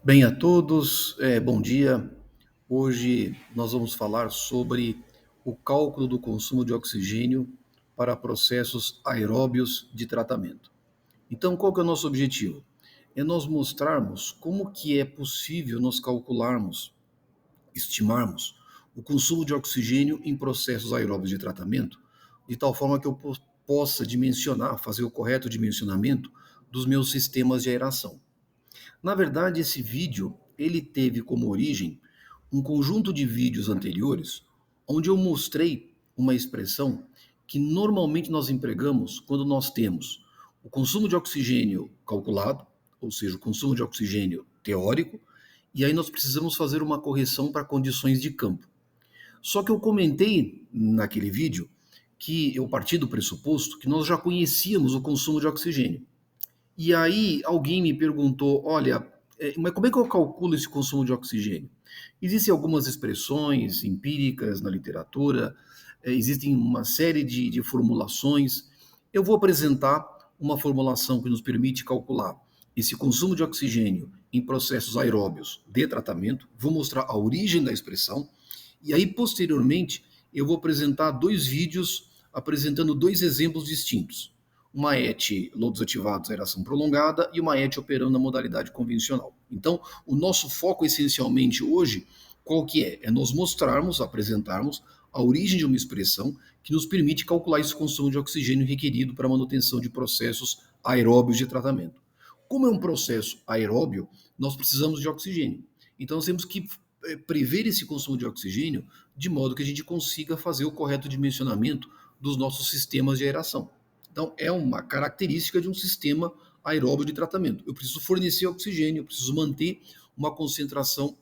Bem a todos, bom dia. Hoje nós vamos falar sobre o cálculo do consumo de oxigênio para processos aeróbios de tratamento. Então, qual que é o nosso objetivo? É nós mostrarmos como que é possível nós calcularmos, estimarmos o consumo de oxigênio em processos aeróbios de tratamento, de tal forma que eu possa dimensionar, fazer o correto dimensionamento dos meus sistemas de aeração. Na verdade, esse vídeo, ele teve como origem um conjunto de vídeos anteriores, onde eu mostrei uma expressão que normalmente nós empregamos quando nós temos o consumo de oxigênio calculado, ou seja, o consumo de oxigênio teórico, e aí nós precisamos fazer uma correção para condições de campo. Só que eu comentei naquele vídeo que eu parti do pressuposto que nós já conhecíamos o consumo de oxigênio. E aí alguém me perguntou, olha, mas como é que eu calculo esse consumo de oxigênio? Existem algumas expressões empíricas na literatura, existem uma série de formulações. Eu vou apresentar uma formulação que nos permite calcular esse consumo de oxigênio em processos aeróbios de tratamento, vou mostrar a origem da expressão, e aí posteriormente eu vou apresentar dois vídeos apresentando dois exemplos distintos, uma ET lodos ativados, aeração prolongada, e uma ET operando na modalidade convencional. Então, o nosso foco essencialmente hoje, qual que é? É nós mostrarmos, apresentarmos a origem de uma expressão que nos permite calcular esse consumo de oxigênio requerido para a manutenção de processos aeróbios de tratamento. Como é um processo aeróbio, nós precisamos de oxigênio. Então, nós temos que prever esse consumo de oxigênio de modo que a gente consiga fazer o correto dimensionamento dos nossos sistemas de aeração. Então, é uma característica de um sistema aeróbio de tratamento. Eu preciso fornecer oxigênio, eu preciso manter uma concentração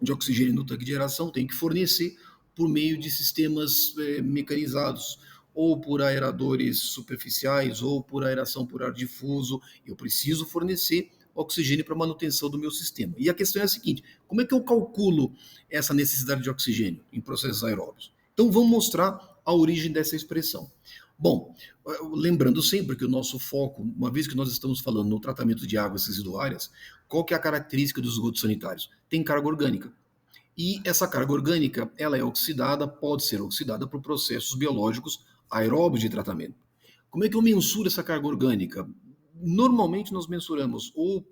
de oxigênio no tanque de aeração, tenho que fornecer por meio de sistemas mecanizados, ou por aeradores superficiais, ou por aeração por ar difuso. Eu preciso fornecer oxigênio para manutenção do meu sistema. E a questão é a seguinte: como é que eu calculo essa necessidade de oxigênio em processos aeróbios? Então, vamos mostrar a origem dessa expressão. Bom, lembrando sempre que o nosso foco, uma vez que nós estamos falando no tratamento de águas residuárias, qual que é a característica dos esgotos sanitários? Tem carga orgânica. E essa carga orgânica, ela é oxidada, pode ser oxidada por processos biológicos aeróbios de tratamento. Como é que eu mensuro essa carga orgânica? Normalmente nós mensuramos ou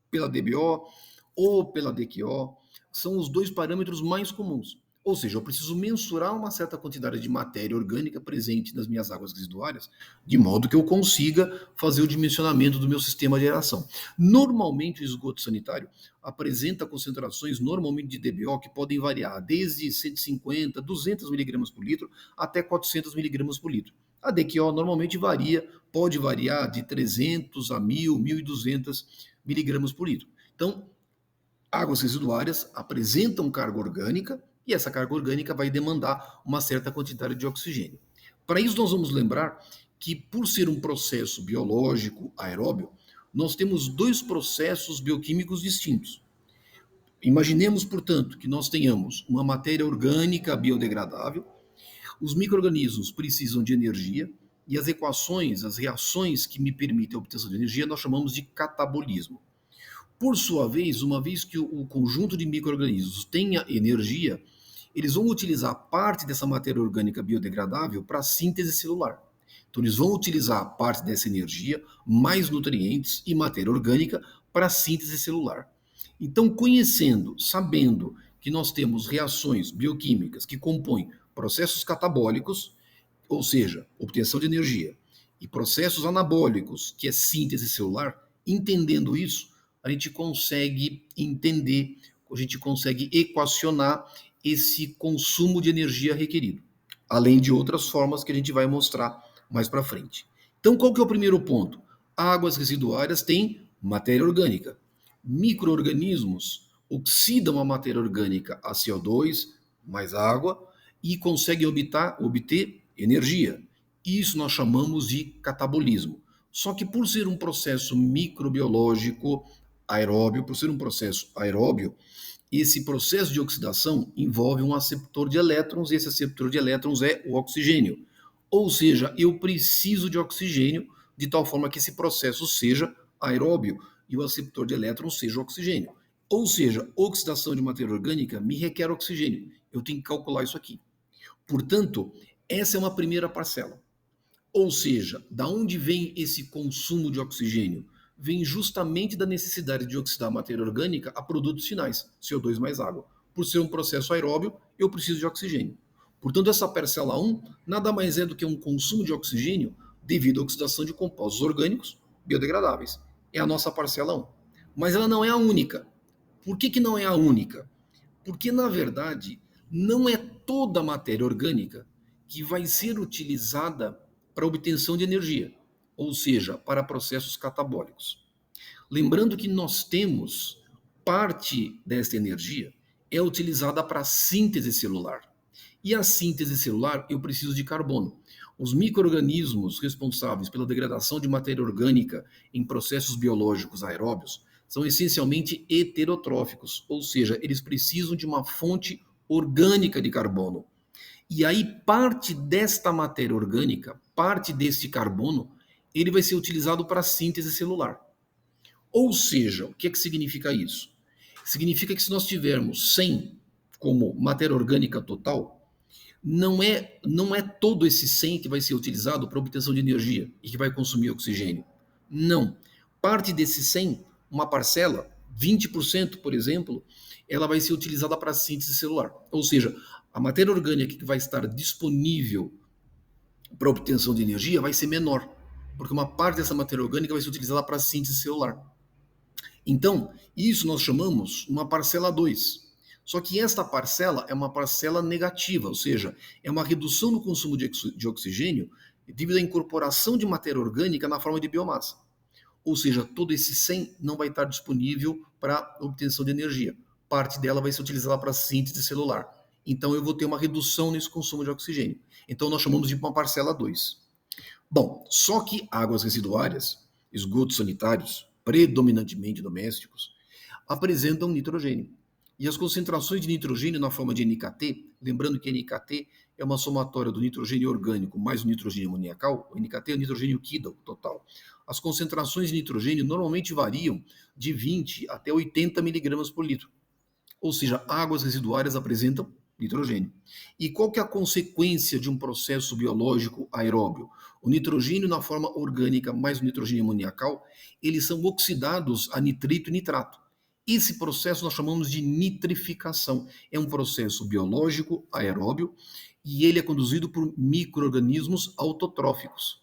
pela DBO ou pela DQO, são os dois parâmetros mais comuns. Ou seja, eu preciso mensurar uma certa quantidade de matéria orgânica presente nas minhas águas residuárias, de modo que eu consiga fazer o dimensionamento do meu sistema de aeração. Normalmente, o esgoto sanitário apresenta concentrações normalmente de DBO que podem variar desde 150, 200 miligramas por litro até 400 miligramas por litro. A DQO normalmente varia, pode variar de 300 a 1.000, 1.200 miligramas por litro. Então, águas residuárias apresentam carga orgânica e essa carga orgânica vai demandar uma certa quantidade de oxigênio. Para isso, nós vamos lembrar que, por ser um processo biológico aeróbio, nós temos dois processos bioquímicos distintos. Imaginemos, portanto, que nós tenhamos uma matéria orgânica biodegradável, os micro-organismos precisam de energia e as equações, as reações que me permitem a obtenção de energia, nós chamamos de catabolismo. Por sua vez, uma vez que o conjunto de micro-organismos tenha energia, eles vão utilizar parte dessa matéria orgânica biodegradável para a síntese celular. Então, eles vão utilizar parte dessa energia, mais nutrientes e matéria orgânica para a síntese celular. Então, conhecendo, sabendo que nós temos reações bioquímicas que compõem processos catabólicos, ou seja, obtenção de energia, e processos anabólicos, que é síntese celular, entendendo isso, a gente consegue entender, a gente consegue equacionar esse consumo de energia requerido, além de outras formas que a gente vai mostrar mais para frente. Então, qual que é o primeiro ponto? Águas residuárias têm matéria orgânica. Micro-organismos oxidam a matéria orgânica a CO2 mais água e conseguem obter energia. Isso nós chamamos de catabolismo. Só que por ser um processo microbiológico aeróbio, por ser um processo aeróbio, esse processo de oxidação envolve um aceptor de elétrons e esse aceptor de elétrons é o oxigênio. Ou seja, eu preciso de oxigênio de tal forma que esse processo seja aeróbio e o aceptor de elétrons seja o oxigênio. Ou seja, oxidação de matéria orgânica me requer oxigênio. Eu tenho que calcular isso aqui. Portanto, essa é uma primeira parcela. Ou seja, da onde vem esse consumo de oxigênio? Vem justamente da necessidade de oxidar a matéria orgânica a produtos finais, CO2 mais água. Por ser um processo aeróbio, eu preciso de oxigênio. Portanto, essa parcela 1 nada mais é do que um consumo de oxigênio devido à oxidação de compostos orgânicos biodegradáveis. É a nossa parcela 1. Mas ela não é a única. Por que não é a única? Porque, na verdade, não é toda a matéria orgânica que vai ser utilizada para obtenção de energia, ou seja, para processos catabólicos. Lembrando que nós temos parte dessa energia é utilizada para a síntese celular. E a síntese celular eu preciso de carbono. Os micro-organismos responsáveis pela degradação de matéria orgânica em processos biológicos aeróbios são essencialmente heterotróficos, ou seja, eles precisam de uma fonte orgânica de carbono. E aí, parte desta matéria orgânica, parte deste carbono, ele vai ser utilizado para a síntese celular. Ou seja, o que é que significa isso? Significa que se nós tivermos 100 como matéria orgânica total, não é todo esse 100 que vai ser utilizado para obtenção de energia e que vai consumir oxigênio. Não. Parte desse 100, uma parcela, 20%, por exemplo, ela vai ser utilizada para a síntese celular. Ou seja, a matéria orgânica que vai estar disponível para obtenção de energia vai ser menor, porque uma parte dessa matéria orgânica vai ser utilizada para a síntese celular. Então, isso nós chamamos uma parcela 2. Só que esta parcela é uma parcela negativa, ou seja, é uma redução no consumo de oxigênio devido à incorporação de matéria orgânica na forma de biomassa. Ou seja, todo esse 100 não vai estar disponível para obtenção de energia. Parte dela vai ser utilizada para síntese celular. Então eu vou ter uma redução nesse consumo de oxigênio. Então nós chamamos de uma parcela 2. Bom, só que águas residuárias, esgotos sanitários, predominantemente domésticos, apresentam nitrogênio. E as concentrações de nitrogênio na forma de NKT, lembrando que NKT é uma somatória do nitrogênio orgânico mais o nitrogênio amoniacal, o NKT é o nitrogênio Kidal total. As concentrações de nitrogênio normalmente variam de 20 até 80 miligramas por litro. Ou seja, águas residuárias apresentam nitrogênio. E qual que é a consequência de um processo biológico aeróbio? O nitrogênio na forma orgânica mais o nitrogênio amoniacal, eles são oxidados a nitrito e nitrato. Esse processo nós chamamos de nitrificação. É um processo biológico aeróbio e ele é conduzido por micro-organismos autotróficos.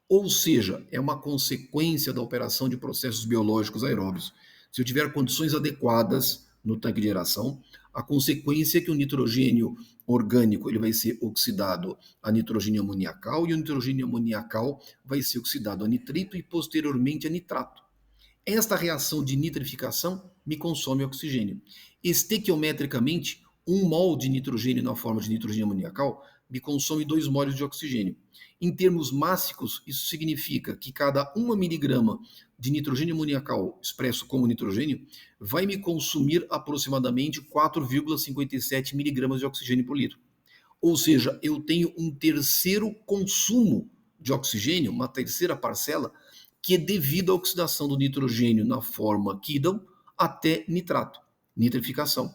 Ou seja, é uma consequência da operação de processos biológicos aeróbios. Se eu tiver condições adequadas no tanque de aeração, a consequência é que o nitrogênio orgânico ele vai ser oxidado a nitrogênio amoniacal e o nitrogênio amoniacal vai ser oxidado a nitrito e posteriormente a nitrato. Esta reação de nitrificação me consome oxigênio. Estequiometricamente, 1 mol de nitrogênio na forma de nitrogênio amoniacal me consome 2 mols de oxigênio. Em termos mássicos, isso significa que cada 1 miligrama de nitrogênio amoniacal expresso como nitrogênio vai me consumir aproximadamente 4,57 miligramas de oxigênio por litro. Ou seja, eu tenho um terceiro consumo de oxigênio, uma terceira parcela, que é devido à oxidação do nitrogênio na forma Kidal até nitrato, nitrificação.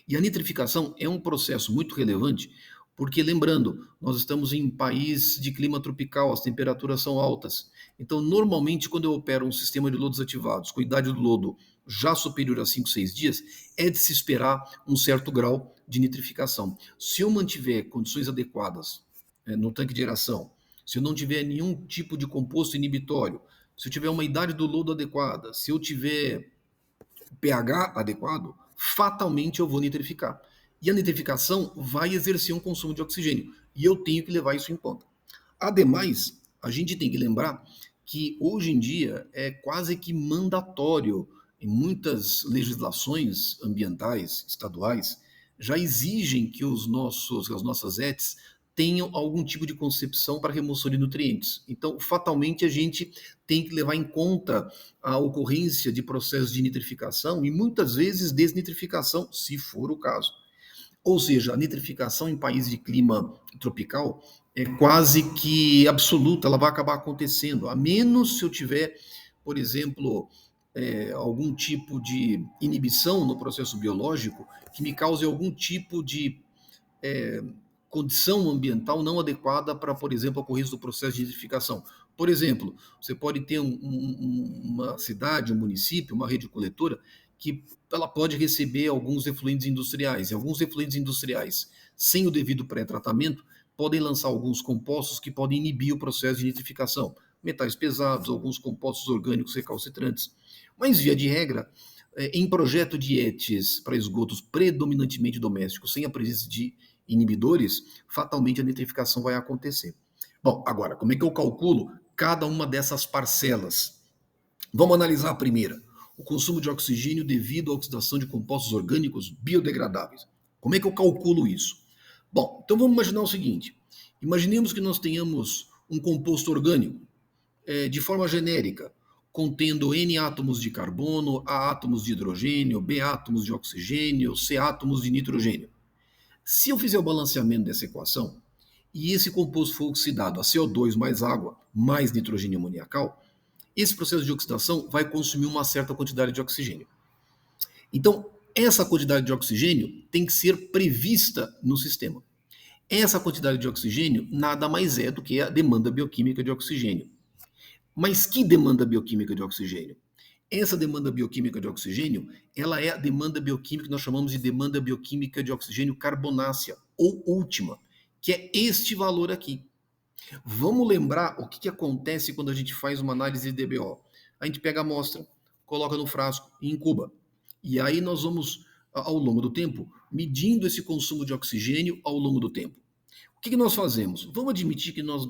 E a nitrificação é um processo muito relevante, porque, lembrando, nós estamos em um país de clima tropical, as temperaturas são altas. Então, normalmente, quando eu opero um sistema de lodos ativados com idade do lodo já superior a 5, 6 dias, é de se esperar um certo grau de nitrificação. Se eu mantiver condições adequadas no tanque de aeração, se eu não tiver nenhum tipo de composto inibitório, se eu tiver uma idade do lodo adequada, se eu tiver pH adequado, fatalmente eu vou nitrificar. E a nitrificação vai exercer um consumo de oxigênio. E eu tenho que levar isso em conta. Ademais, a gente tem que lembrar que hoje em dia é quase que mandatório em muitas legislações ambientais, estaduais, já exigem que as nossas ETs tenham algum tipo de concepção para remoção de nutrientes. Então, fatalmente, a gente tem que levar em conta a ocorrência de processos de nitrificação e muitas vezes desnitrificação, se for o caso. Ou seja, a nitrificação em países de clima tropical é quase que absoluta, ela vai acabar acontecendo, a menos se eu tiver, por exemplo, algum tipo de inibição no processo biológico que me cause algum tipo de condição ambiental não adequada para, por exemplo, a ocorrência do processo de nitrificação. Por exemplo, você pode ter uma cidade, um município, uma rede coletora que ela pode receber alguns efluentes industriais. E alguns efluentes industriais, sem o devido pré-tratamento, podem lançar alguns compostos que podem inibir o processo de nitrificação. Metais pesados, alguns compostos orgânicos recalcitrantes. Mas, via de regra, em projeto de ETs para esgotos predominantemente domésticos, sem a presença de inibidores, fatalmente a nitrificação vai acontecer. Bom, agora, como é que eu calculo cada uma dessas parcelas? Vamos analisar a primeira, o consumo de oxigênio devido à oxidação de compostos orgânicos biodegradáveis. Como é que eu calculo isso? Bom, então vamos imaginar o seguinte, imaginemos que nós tenhamos um composto orgânico, de forma genérica, contendo N átomos de carbono, A átomos de hidrogênio, B átomos de oxigênio, C átomos de nitrogênio. Se eu fizer o balanceamento dessa equação e esse composto for oxidado a CO2 mais água, mais nitrogênio amoniacal, esse processo de oxidação vai consumir uma certa quantidade de oxigênio. Então, essa quantidade de oxigênio tem que ser prevista no sistema. Essa quantidade de oxigênio nada mais é do que a demanda bioquímica de oxigênio. Mas que demanda bioquímica de oxigênio? Essa demanda bioquímica de oxigênio, ela é a demanda bioquímica que nós chamamos de demanda bioquímica de oxigênio carbonácea, ou última, que é este valor aqui. Vamos lembrar o que acontece quando a gente faz uma análise de DBO. A gente pega a amostra, coloca no frasco e incuba. E aí nós vamos, ao longo do tempo, medindo esse consumo de oxigênio ao longo do tempo. O que nós fazemos? Vamos admitir que nós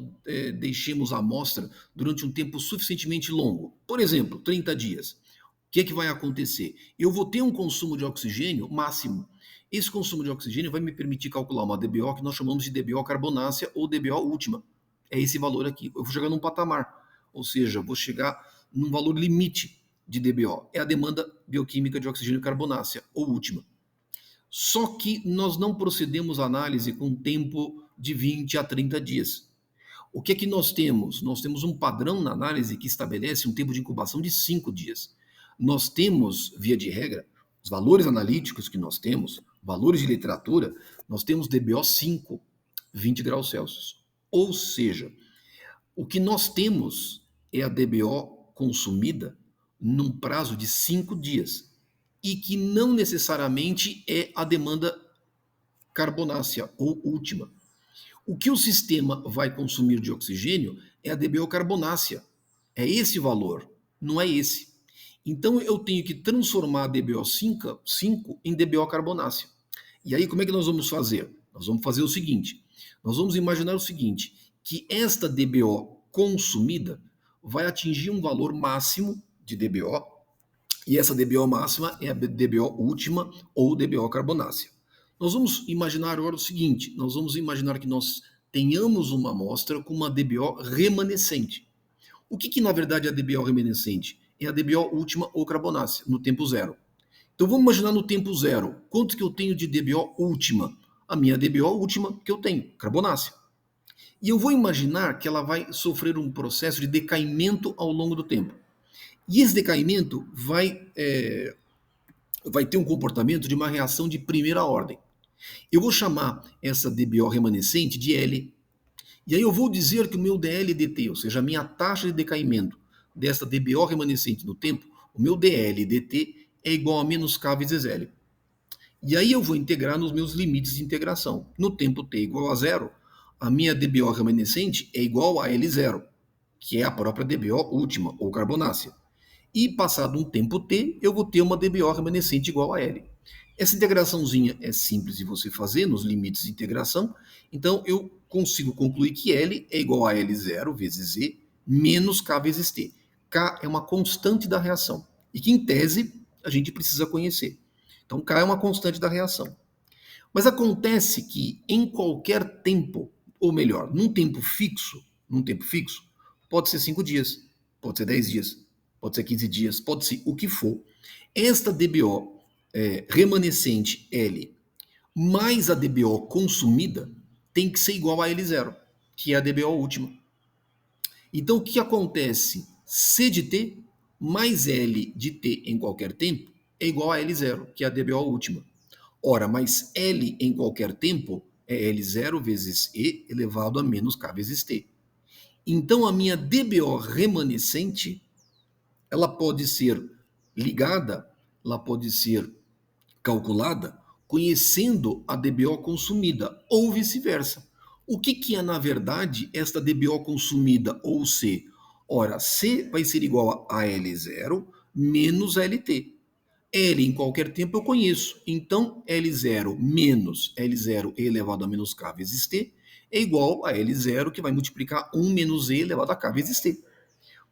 deixemos a amostra durante um tempo suficientemente longo. Por exemplo, 30 dias. O que vai acontecer? Eu vou ter um consumo de oxigênio máximo. Esse consumo de oxigênio vai me permitir calcular uma DBO que nós chamamos de DBO carbonácea ou DBO última. É esse valor aqui. Eu vou chegar num patamar, ou seja, vou chegar num valor limite de DBO. É a demanda bioquímica de oxigênio carbonácea ou última. Só que nós não procedemos à análise com tempo de 20 a 30 dias. O que é que nós temos? Nós temos um padrão na análise que estabelece um tempo de incubação de 5 dias. Nós temos, via de regra, os valores analíticos que nós temos, valores de literatura, nós temos DBO 5, 20 graus Celsius. Ou seja, o que nós temos é a DBO consumida num prazo de 5 dias e que não necessariamente é a demanda carbonácea ou última. O que o sistema vai consumir de oxigênio é a DBO carbonácea. É esse valor, não é esse. Então eu tenho que transformar a DBO 5 em DBO carbonácea. E aí como é que nós vamos fazer? Nós vamos fazer o seguinte, nós vamos imaginar o seguinte, que esta DBO consumida vai atingir um valor máximo de DBO, e essa DBO máxima é a DBO última ou DBO carbonácea. Nós vamos imaginar agora o seguinte, nós vamos imaginar que nós tenhamos uma amostra com uma DBO remanescente. O que na verdade é a DBO remanescente? É a DBO última ou carbonácea, no tempo zero. Então vamos imaginar no tempo zero, quanto que eu tenho de DBO última? A minha DBO última que eu tenho, carbonácea. E eu vou imaginar que ela vai sofrer um processo de decaimento ao longo do tempo. E esse decaimento vai ter um comportamento de uma reação de primeira ordem. Eu vou chamar essa DBO remanescente de L. E aí eu vou dizer que o meu DL/dt, ou seja, a minha taxa de decaimento desta DBO remanescente no tempo, o meu DL/dt é igual a menos K vezes L. E aí eu vou integrar nos meus limites de integração. No tempo t igual a zero, a minha DBO remanescente é igual a L0, que é a própria DBO última, ou carbonácea. E passado um tempo t, eu vou ter uma DBO remanescente igual a L. Essa integraçãozinha é simples de você fazer nos limites de integração, então eu consigo concluir que L é igual a L0 vezes Z menos K vezes T. K é uma constante da reação e que, em tese, a gente precisa conhecer. Então, K é uma constante da reação. Mas acontece que em qualquer tempo, ou melhor, num tempo fixo, pode ser 5 dias, pode ser 10 dias, pode ser 15 dias, pode ser o que for. Esta DBO remanescente L mais a DBO consumida tem que ser igual a L0, que é a DBO última. Então o que acontece? C de T mais L de T em qualquer tempo é igual a L0, que é a DBO última. Ora, mais L em qualquer tempo é L0 vezes E elevado a menos K vezes T. Então, a minha DBO remanescente, ela pode ser ligada, ela pode ser calculada conhecendo a DBO consumida, ou vice-versa. O que é, na verdade, esta DBO consumida, ou C? Ora, C vai ser igual a L0 menos LT. L em qualquer tempo eu conheço. Então, L0 menos L0 e elevado a menos K vezes T é igual a L0, que vai multiplicar 1 menos E elevado a K vezes T.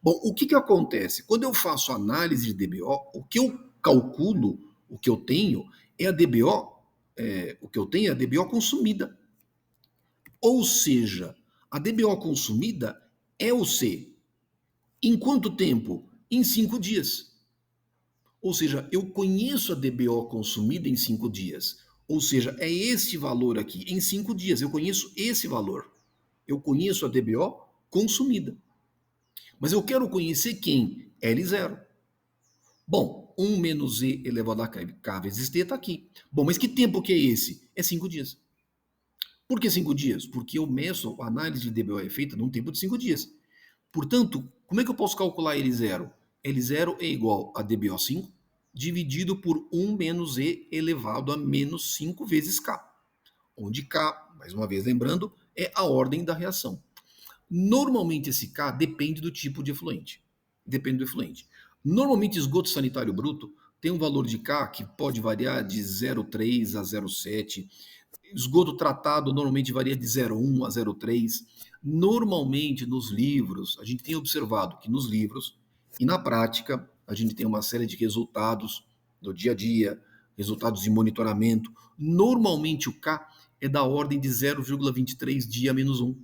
Bom, o que acontece? Quando eu faço análise de DBO, o que eu calculo, o que eu tenho, é a DBO, o que eu tenho é a DBO consumida. Ou seja, a DBO consumida é o C. Em quanto tempo? Em 5 dias. Ou seja, eu conheço a DBO consumida em 5 dias. Ou seja, é este valor aqui, em 5 dias. Eu conheço esse valor. Eu conheço a DBO consumida. Mas eu quero conhecer quem? L0. Bom, 1 menos E elevado a K vezes T está aqui. Bom, mas que tempo que é esse? É 5 dias. Por que 5 dias? Porque eu meço, a análise de DBO é feita num tempo de 5 dias. Portanto, como é que eu posso calcular L0? L0 é igual a DBO5 dividido por 1 menos E elevado a menos 5 vezes K. Onde K, mais uma vez lembrando, é a ordem da reação. Normalmente esse K depende do tipo de efluente. Depende do efluente. Normalmente esgoto sanitário bruto tem um valor de K que pode variar de 0,3 a 0,7. Esgoto tratado normalmente varia de 0,1 a 0,3. Normalmente nos livros, a gente tem observado que nos livros e na prática, a gente tem uma série de resultados do dia a dia, resultados de monitoramento. Normalmente o K é da ordem de 0,23 dia menos 1.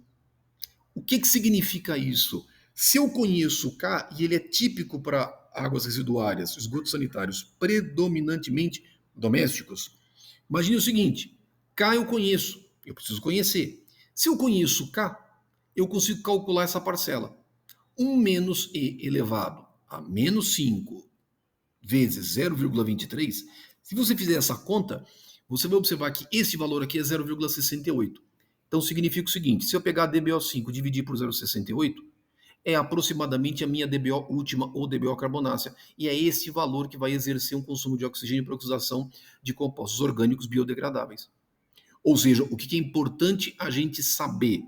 O que significa isso? Se eu conheço o K e ele é típico para águas residuárias, esgotos sanitários predominantemente domésticos, imagine o seguinte: K eu conheço, eu preciso conhecer. Se eu conheço K, eu consigo calcular essa parcela. 1 menos E elevado a menos 5 vezes 0,23, se você fizer essa conta, você vai observar que esse valor aqui é 0,68. Então significa o seguinte: se eu pegar a DBO5 e dividir por 0,68, é aproximadamente a minha DBO última ou DBO carbonácea. E é esse valor que vai exercer um consumo de oxigênio para oxidação de compostos orgânicos biodegradáveis. Ou seja, o que é importante a gente saber?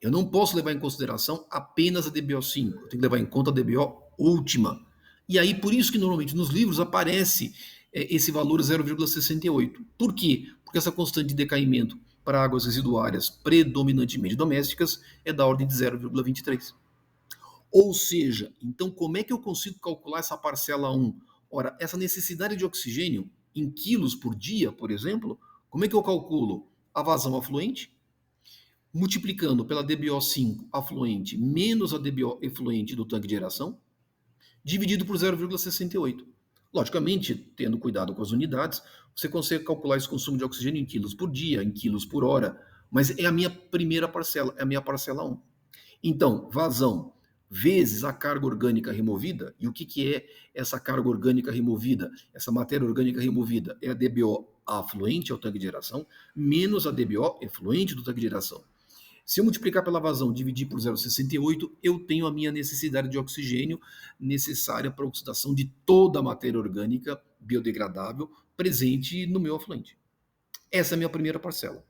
Eu não posso levar em consideração apenas a DBO5, eu tenho que levar em conta a DBO última. E aí, por isso que normalmente nos livros aparece esse valor 0,68. Por quê? Porque essa constante de decaimento para águas residuárias predominantemente domésticas é da ordem de 0,23. Ou seja, então como é que eu consigo calcular essa parcela 1? Ora, essa necessidade de oxigênio em quilos por dia, por exemplo, como é que eu calculo? A vazão afluente, multiplicando pela DBO5 afluente menos a DBO efluente do tanque de aeração, dividido por 0,68. Logicamente, tendo cuidado com as unidades, você consegue calcular esse consumo de oxigênio em quilos por dia, em quilos por hora, mas é a minha primeira parcela, é a minha parcela 1. Então, vazão vezes a carga orgânica removida, e o que é essa carga orgânica removida? Essa matéria orgânica removida é a DBO afluente ao tanque de aeração, menos a DBO efluente do tanque de aeração. Se eu multiplicar pela vazão e dividir por 0,68, eu tenho a minha necessidade de oxigênio necessária para a oxidação de toda a matéria orgânica biodegradável presente no meu afluente. Essa é a minha primeira parcela.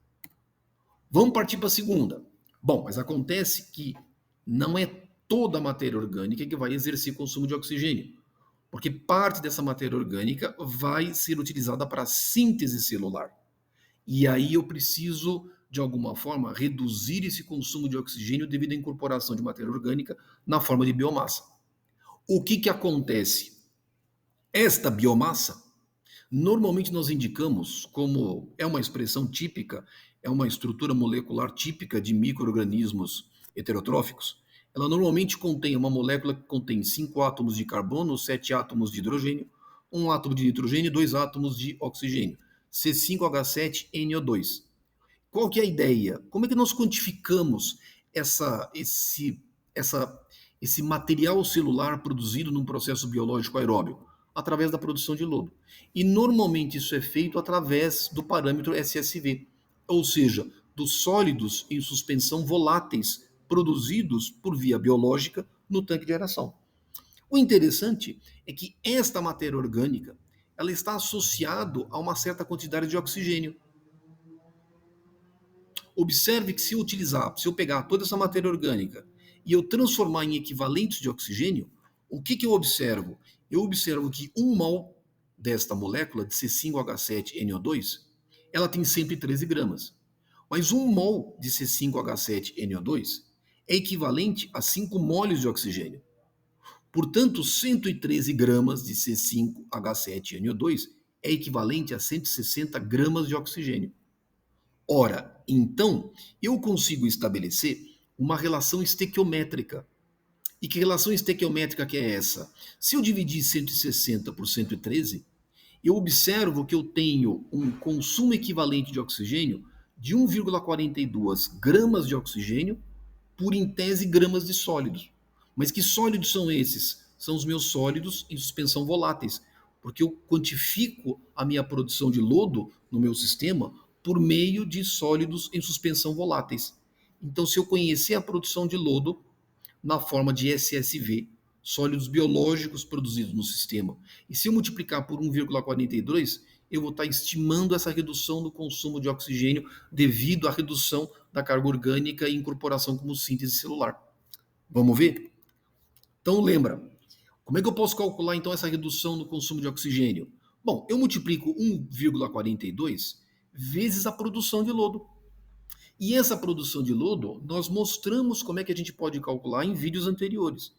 Vamos partir para a segunda. Bom, mas acontece que não é toda a matéria orgânica que vai exercer consumo de oxigênio, porque parte dessa matéria orgânica vai ser utilizada para a síntese celular. E aí eu preciso, de alguma forma, reduzir esse consumo de oxigênio devido à incorporação de matéria orgânica na forma de biomassa. O que acontece? Esta biomassa, normalmente nós indicamos como é uma expressão típica, é uma estrutura molecular típica de micro-organismos heterotróficos. Ela normalmente contém uma molécula que contém 5 átomos de carbono, 7 átomos de hidrogênio, 1 átomo de nitrogênio e 2 átomos de oxigênio. C5H7NO2. Qual que é a ideia? Como é que nós quantificamos essa esse material celular produzido num processo biológico aeróbio, através da produção de lodo. E normalmente isso é feito através do parâmetro SSV, ou seja, dos sólidos em suspensão voláteis produzidos por via biológica no tanque de aeração. O interessante é que esta matéria orgânica ela está associada a uma certa quantidade de oxigênio. Observe que se eu pegar toda essa matéria orgânica e eu transformar em equivalentes de oxigênio, o que eu observo? Eu observo que 1 mol desta molécula de C5H7NO2, ela tem 113 gramas. Mas 1 mol de C5H7NO2 é equivalente a 5 moles de oxigênio. Portanto, 113 gramas de C5H7NO2 é equivalente a 160 gramas de oxigênio. Ora, então, eu consigo estabelecer uma relação estequiométrica. E que relação estequiométrica que é essa? Se eu dividir 160 por 113, eu observo que eu tenho um consumo equivalente de oxigênio de 1,42 gramas de oxigênio por, em tese, gramas de sólidos. Mas que sólidos são esses? São os meus sólidos em suspensão voláteis, porque eu quantifico a minha produção de lodo no meu sistema por meio de sólidos em suspensão voláteis. Então, se eu conhecer a produção de lodo na forma de SSV, sólidos biológicos produzidos no sistema, e se eu multiplicar por 1,42, eu vou estar estimando essa redução do consumo de oxigênio devido à redução da carga orgânica e incorporação como síntese celular. Vamos ver? Então lembra, como é que eu posso calcular então essa redução no consumo de oxigênio? Bom, eu multiplico 1,42 vezes a produção de lodo. E essa produção de lodo, nós mostramos como é que a gente pode calcular em vídeos anteriores.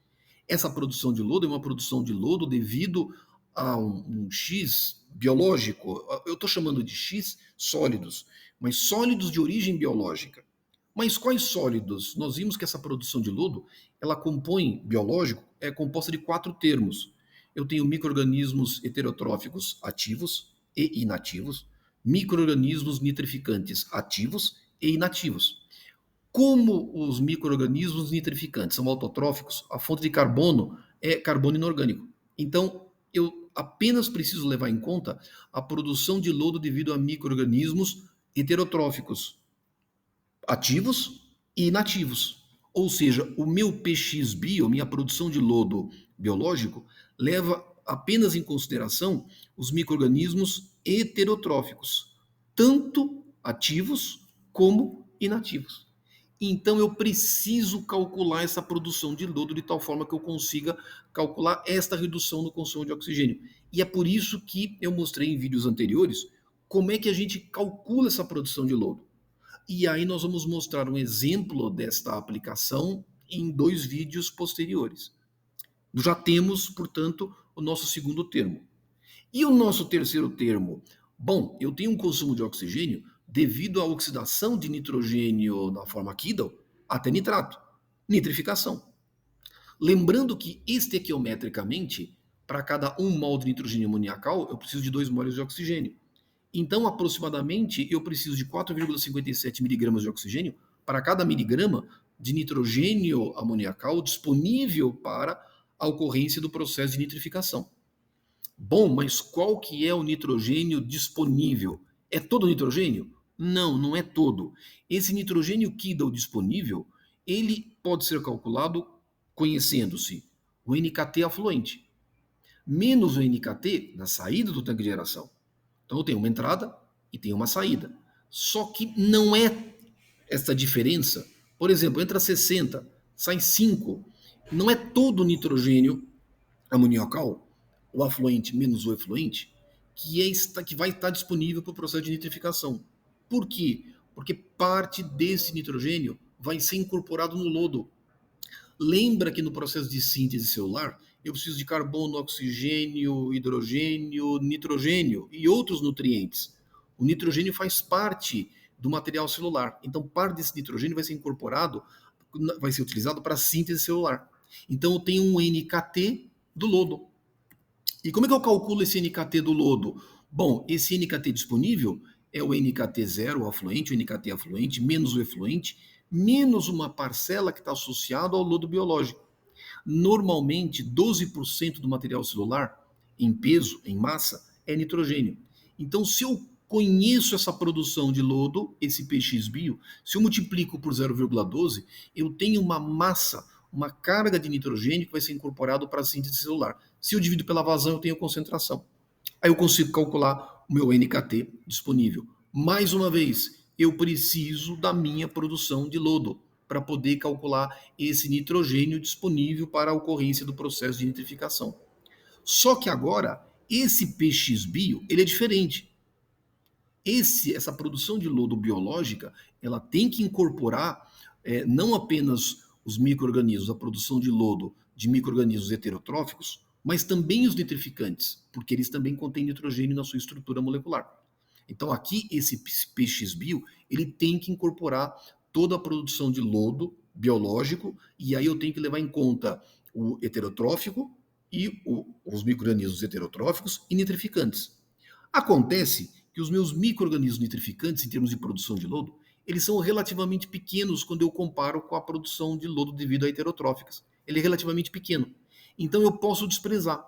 Essa produção de lodo é uma produção de lodo devido a um X biológico. Eu estou chamando de X sólidos, mas sólidos de origem biológica. Mas quais sólidos? Nós vimos que essa produção de lodo, ela compõe, biológico, é composta de 4 termos. Eu tenho micro-organismos heterotróficos ativos e inativos, micro-organismos nitrificantes ativos e inativos. Como os micro-organismos nitrificantes são autotróficos, a fonte de carbono é carbono inorgânico. Então, eu apenas preciso levar em conta a produção de lodo devido a micro-organismos heterotróficos, ativos e inativos. Ou seja, o meu PX-bio, minha produção de lodo biológico, leva apenas em consideração os micro-organismos heterotróficos, tanto ativos como inativos. Então eu preciso calcular essa produção de lodo de tal forma que eu consiga calcular esta redução no consumo de oxigênio. E é por isso que eu mostrei em vídeos anteriores como é que a gente calcula essa produção de lodo. E aí nós vamos mostrar um exemplo desta aplicação em 2 vídeos posteriores. Já temos, portanto, o nosso segundo termo. E o nosso terceiro termo? Bom, eu tenho um consumo de oxigênio devido à oxidação de nitrogênio na forma Kidal até nitrato, nitrificação. Lembrando que estequiometricamente, para cada 1 mol de nitrogênio amoniacal, eu preciso de 2 moles de oxigênio. Então, aproximadamente, eu preciso de 4,57 miligramas de oxigênio para cada miligrama de nitrogênio amoniacal disponível para a ocorrência do processo de nitrificação. Bom, mas qual que é o nitrogênio disponível? É todo o nitrogênio? Não, não é todo. Esse nitrogênio Kidal disponível, ele pode ser calculado conhecendo-se o NKT afluente, menos o NKT na saída do tanque de aeração. Então eu tenho uma entrada e tenho uma saída. Só que não é essa diferença. Por exemplo, entra 60, sai 5. Não é todo o nitrogênio amoniacal, o afluente menos o efluente, que vai estar disponível para o processo de nitrificação. Por quê? Porque parte desse nitrogênio vai ser incorporado no lodo. Lembra que no processo de síntese celular, eu preciso de carbono, oxigênio, hidrogênio, nitrogênio e outros nutrientes. O nitrogênio faz parte do material celular. Então, parte desse nitrogênio vai ser incorporado, vai ser utilizado para a síntese celular. Então, eu tenho um NKT do lodo. E como é que eu calculo esse NKT do lodo? Bom, esse NKT disponível é o NKT0, o afluente, o NKT afluente, menos o efluente, menos uma parcela que está associada ao lodo biológico. Normalmente, 12% do material celular, em peso, em massa, é nitrogênio. Então, se eu conheço essa produção de lodo, esse PX-bio, se eu multiplico por 0,12, eu tenho uma massa, uma carga de nitrogênio que vai ser incorporado para a síntese celular. Se eu divido pela vazão, eu tenho concentração. Aí eu consigo calcular o meu NKT disponível. Mais uma vez, eu preciso da minha produção de lodo para poder calcular esse nitrogênio disponível para a ocorrência do processo de nitrificação. Só que agora, esse PX-bio, ele é diferente. Essa produção de lodo biológica, ela tem que incorporar não apenas os micro-organismos, a produção de lodo de micro-organismos heterotróficos, mas também os nitrificantes, porque eles também contêm nitrogênio na sua estrutura molecular. Então aqui esse PX-bio, ele tem que incorporar toda a produção de lodo biológico, e aí eu tenho que levar em conta o heterotrófico e os micro-organismos heterotróficos e nitrificantes. Acontece que os meus micro-organismos nitrificantes, em termos de produção de lodo, eles são relativamente pequenos quando eu comparo com a produção de lodo devido a heterotróficas. Ele é relativamente pequeno. Então eu posso desprezar.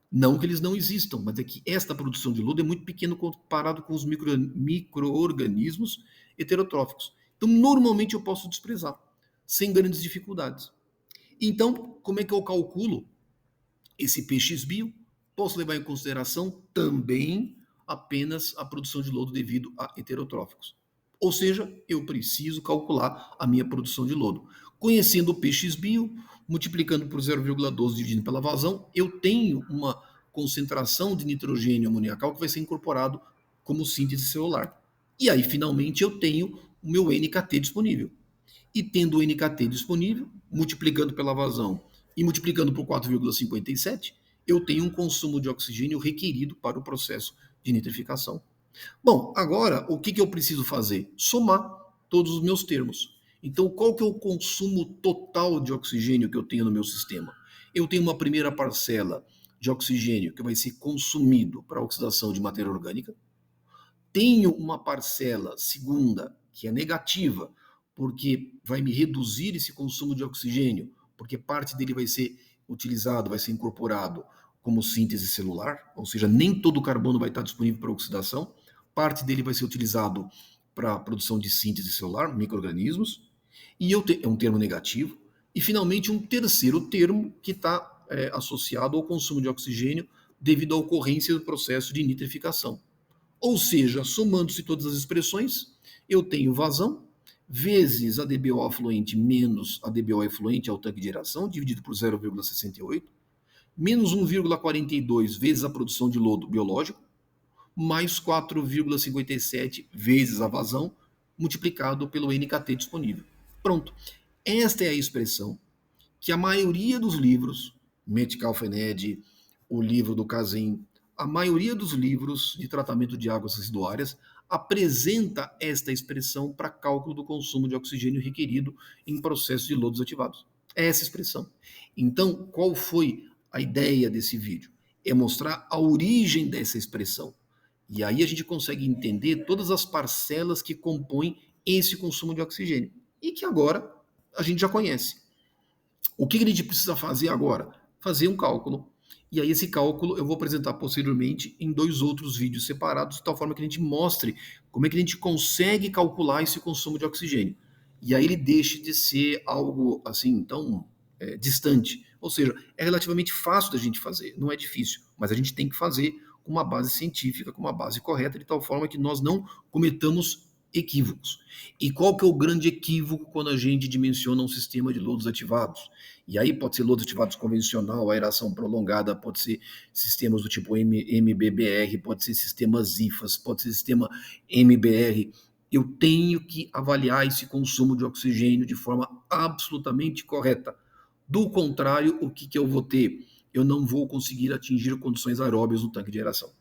Não que eles não existam, mas é que esta produção de lodo é muito pequena comparado com os micro-organismos heterotróficos. Então, normalmente eu posso desprezar, sem grandes dificuldades. Então, como é que eu calculo esse PX-bio? Posso levar em consideração também apenas a produção de lodo devido a heterotróficos. Ou seja, eu preciso calcular a minha produção de lodo. Conhecendo o PX-bio, multiplicando por 0,12 dividindo pela vazão, eu tenho uma concentração de nitrogênio amoniacal que vai ser incorporado como síntese celular. E aí, finalmente, eu tenho o meu NKT disponível. E tendo o NKT disponível, multiplicando pela vazão e multiplicando por 4,57, eu tenho um consumo de oxigênio requerido para o processo de nitrificação. Bom, agora o que eu preciso fazer? Somar todos os meus termos. Então, qual que é o consumo total de oxigênio que eu tenho no meu sistema? Eu tenho uma primeira parcela de oxigênio que vai ser consumido para a oxidação de matéria orgânica. Tenho uma parcela segunda que é negativa, porque vai me reduzir esse consumo de oxigênio, porque parte dele vai ser utilizado, vai ser incorporado como síntese celular, ou seja, nem todo o carbono vai estar disponível para oxidação, parte dele vai ser utilizado para a produção de síntese celular, micro-organismos, e é um termo negativo, e finalmente um terceiro termo que está associado ao consumo de oxigênio devido à ocorrência do processo de nitrificação. Ou seja, somando-se todas as expressões, eu tenho vazão vezes a DBO afluente menos a DBO efluente ao tanque de aeração, dividido por 0,68, menos 1,42 vezes a produção de lodo biológico, mais 4,57 vezes a vazão, multiplicado pelo NKT disponível. Pronto. Esta é a expressão que a maioria dos livros, Metcalfe-Ned, o livro do Kazin, a maioria dos livros de tratamento de águas residuárias apresenta esta expressão para cálculo do consumo de oxigênio requerido em processos de lodos ativados. É essa expressão. Então, qual foi a ideia desse vídeo? É mostrar a origem dessa expressão. E aí a gente consegue entender todas as parcelas que compõem esse consumo de oxigênio. E que agora a gente já conhece. O que a gente precisa fazer agora? Fazer um cálculo. E aí esse cálculo eu vou apresentar posteriormente em 2 outros vídeos separados, de tal forma que a gente mostre como é que a gente consegue calcular esse consumo de oxigênio. E aí ele deixe de ser algo assim tão distante. Ou seja, é relativamente fácil da gente fazer, não é difícil, mas a gente tem que fazer com uma base científica, com uma base correta, de tal forma que nós não cometamos equívocos. E qual que é o grande equívoco quando a gente dimensiona um sistema de lodos ativados? E aí pode ser lodos ativados convencional, aeração prolongada, pode ser sistemas do tipo MBBR, pode ser sistemas IFAS, pode ser sistema MBR. Eu tenho que avaliar esse consumo de oxigênio de forma absolutamente correta. Do contrário, o que eu vou ter? Eu não vou conseguir atingir condições aeróbias no tanque de aeração.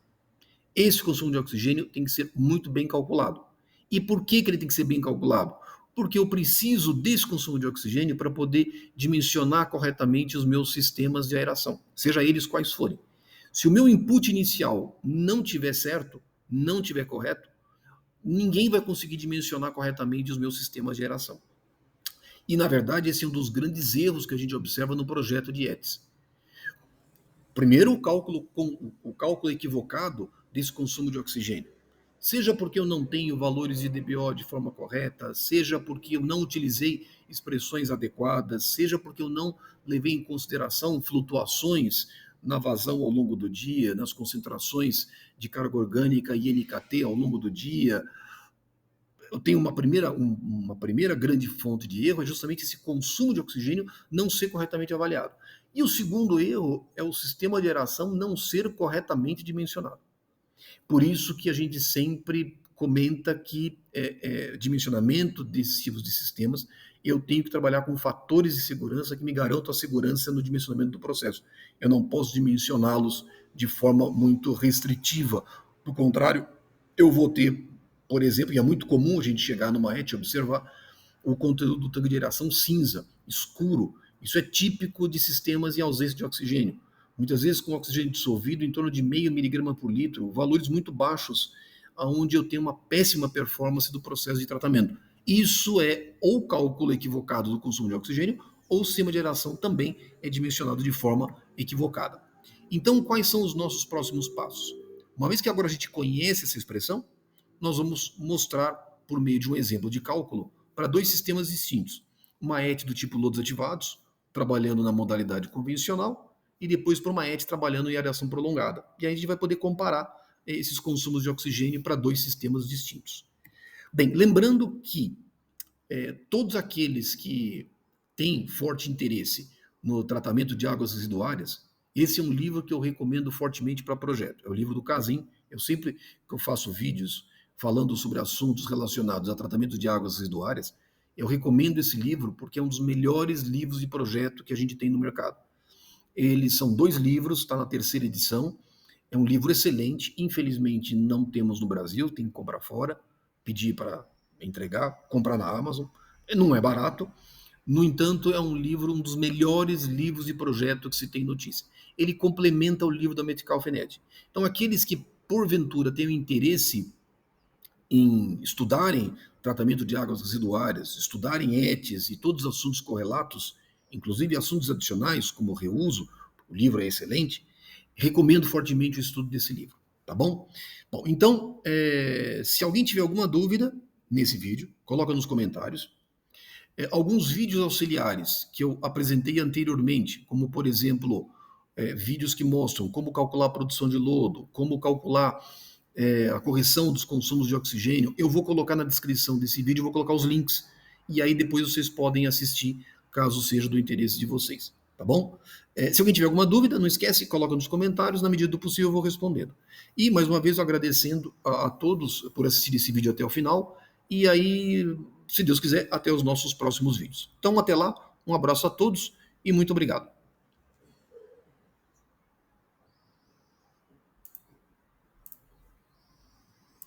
Esse consumo de oxigênio tem que ser muito bem calculado. E por que ele tem que ser bem calculado? Porque eu preciso desse consumo de oxigênio para poder dimensionar corretamente os meus sistemas de aeração, seja eles quais forem. Se o meu input inicial não tiver certo, não tiver correto, ninguém vai conseguir dimensionar corretamente os meus sistemas de aeração. E, na verdade, esse é um dos grandes erros que a gente observa no projeto de ETS. Primeiro, o cálculo equivocado desse consumo de oxigênio. Seja porque eu não tenho valores de DBO de forma correta, seja porque eu não utilizei expressões adequadas, seja porque eu não levei em consideração flutuações na vazão ao longo do dia, nas concentrações de carga orgânica e NKT ao longo do dia. Eu tenho uma primeira grande fonte de erro, é justamente esse consumo de oxigênio não ser corretamente avaliado. E o segundo erro é o sistema de aeração não ser corretamente dimensionado. Por isso que a gente sempre comenta que dimensionamento desses tipos de sistemas, eu tenho que trabalhar com fatores de segurança que me garantam a segurança no dimensionamento do processo. Eu não posso dimensioná-los de forma muito restritiva. Do contrário, eu vou ter, por exemplo, e é muito comum a gente chegar numa ET e observar o conteúdo do tanque de aeração cinza, escuro. Isso é típico de sistemas em ausência de oxigênio. Muitas vezes com oxigênio dissolvido em torno de meio miligrama por litro, valores muito baixos, onde eu tenho uma péssima performance do processo de tratamento. Isso é ou cálculo equivocado do consumo de oxigênio, ou o sistema de aeração também é dimensionado de forma equivocada. Então, quais são os nossos próximos passos? Uma vez que agora a gente conhece essa expressão, nós vamos mostrar, por meio de um exemplo de cálculo, para dois sistemas distintos. Uma ET do tipo lodos ativados, trabalhando na modalidade convencional, e depois para uma ET trabalhando em areação prolongada. E aí a gente vai poder comparar esses consumos de oxigênio para dois sistemas distintos. Bem, lembrando que todos aqueles que têm forte interesse no tratamento de águas residuárias, esse é um livro que eu recomendo fortemente para projeto. É o livro do Casim. Eu sempre que eu faço vídeos falando sobre assuntos relacionados a tratamento de águas residuárias, eu recomendo esse livro porque é um dos melhores livros de projeto que a gente tem no mercado. Eles são 2 livros, está na 3ª edição. É um livro excelente. Infelizmente não temos no Brasil, tem que comprar fora, pedir para entregar, comprar na Amazon. Não é barato. No entanto, é um livro, um dos melhores livros de projeto que se tem notícia. Ele complementa o livro da Metcalfe-Ned. Então, aqueles que porventura tenham interesse em estudarem tratamento de águas residuárias, estudarem ETs e todos os assuntos correlatos, inclusive assuntos adicionais, como o reuso, o livro é excelente, recomendo fortemente o estudo desse livro, tá bom? Bom, então, se alguém tiver alguma dúvida nesse vídeo, coloca nos comentários. Alguns vídeos auxiliares que eu apresentei anteriormente, como, por exemplo, vídeos que mostram como calcular a produção de lodo, como calcular a correção dos consumos de oxigênio, eu vou colocar na descrição desse vídeo, vou colocar os links, e aí depois vocês podem assistir, caso seja do interesse de vocês, tá bom? Se alguém tiver alguma dúvida, não esquece, coloca nos comentários, na medida do possível eu vou respondendo. E, mais uma vez, eu agradecendo a todos por assistir esse vídeo até o final, e aí, se Deus quiser, até os nossos próximos vídeos. Então, até lá, um abraço a todos e muito obrigado.